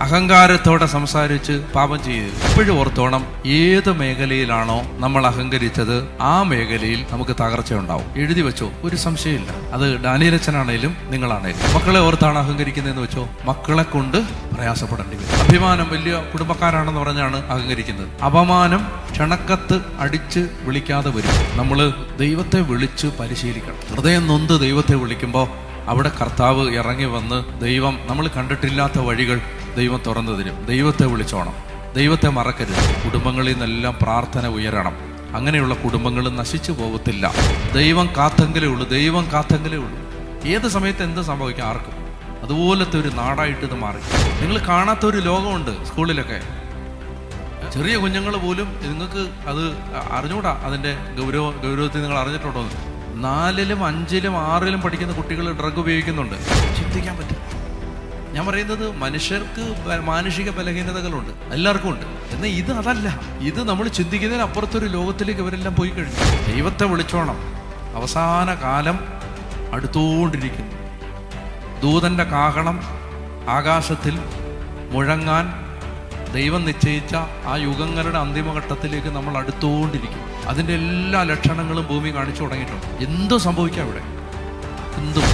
അഹങ്കാരത്തോടെ സംസാരിച്ച് പാപം ചെയ്യരുത്. ഇപ്പോഴും ഓർത്തോണം, ഏത് മേഖലയിലാണോ നമ്മൾ അഹങ്കരിച്ചത് ആ മേഖലയിൽ നമുക്ക് തകർച്ച ഉണ്ടാവും. എഴുതി വെച്ചോ, ഒരു സംശയമില്ല. അത് ഡാനിയേലച്ചനാണേലും നിങ്ങളാണേലും. മക്കളെ ഓർത്താണ് അഹങ്കരിക്കുന്നതെന്ന് വെച്ചോ, മക്കളെ കൊണ്ട് പ്രയാസപ്പെടേണ്ടി വരും. അഭിമാനം, വലിയ കുടുംബക്കാരാണെന്ന് പറഞ്ഞാണ് അഹങ്കരിക്കുന്നത്. അപമാനം ക്ഷണക്കത്ത് അടിച്ച് വിളിക്കാതെ വരും. നമ്മൾ ദൈവത്തെ വിളിച്ച് പരിശീലിക്കണം. ഹൃദയം നൊന്ത് ദൈവത്തെ വിളിക്കുമ്പോൾ അവിടെ കർത്താവ് ഇറങ്ങി വന്ന് ദൈവം നമ്മൾ കണ്ടിട്ടില്ലാത്ത വഴികൾ ദൈവം തുറന്നു തരും. ദൈവത്തെ വിളിച്ചോണം, ദൈവത്തെ മറക്കരുത്. കുടുംബങ്ങളിൽ നിന്നെല്ലാം പ്രാർത്ഥന ഉയരണം. അങ്ങനെയുള്ള കുടുംബങ്ങൾ നശിച്ചു പോകത്തില്ല. ദൈവം കാത്തെങ്കിലേ ഉള്ളൂ, ദൈവം കാത്തെങ്കിലേ ഉള്ളൂ. ഏത് സമയത്ത് എന്ത് സംഭവിക്കാം ആർക്കും. അതുപോലത്തെ ഒരു നാടായിട്ട് ഇത് മാറി. നിങ്ങൾ കാണാത്ത ഒരു ലോകമുണ്ട് സ്കൂളിലൊക്കെ. ചെറിയ കുഞ്ഞുങ്ങൾ പോലും നിങ്ങൾക്ക് അത് അറിഞ്ഞൂടാ. അതിൻ്റെ ഗൗരവത്തിൽ നിങ്ങൾ അറിഞ്ഞിട്ടുണ്ടോ? 4ലും 5ലും 6ലും പഠിക്കുന്ന കുട്ടികൾ ഡ്രഗ് ഉപയോഗിക്കുന്നുണ്ട്. ചിന്തിക്കാൻ പറ്റും. ഞാൻ പറയുന്നത് മനുഷ്യർക്ക് മാനുഷിക ബലഹീനതകളുണ്ട്, എല്ലാവർക്കും ഉണ്ട്. എന്നാൽ ഇത് അതല്ല. ഇത് നമ്മൾ ചിന്തിക്കുന്നതിന് അപ്പുറത്തൊരു ലോകത്തിലേക്ക് ഇവരെല്ലാം പോയി കഴിഞ്ഞു. ദൈവത്തെ വിളിച്ചോണം. അവസാന കാലം അടുത്തുകൊണ്ടിരിക്കുന്നു. ദൂതന്റെ കാഹളം ആകാശത്തിൽ മുഴങ്ങാൻ ദൈവം നിശ്ചയിച്ച ആ യുഗങ്ങളുടെ അന്തിമഘട്ടത്തിലേക്ക് നമ്മൾ അടുത്തുകൊണ്ടിരിക്കും. അതിൻ്റെ എല്ലാ ലക്ഷണങ്ങളും ഭൂമി കാണിച്ചു തുടങ്ങിയിട്ടുണ്ട്. എന്തോ സംഭവിക്കാം ഇവിടെ, എന്തും.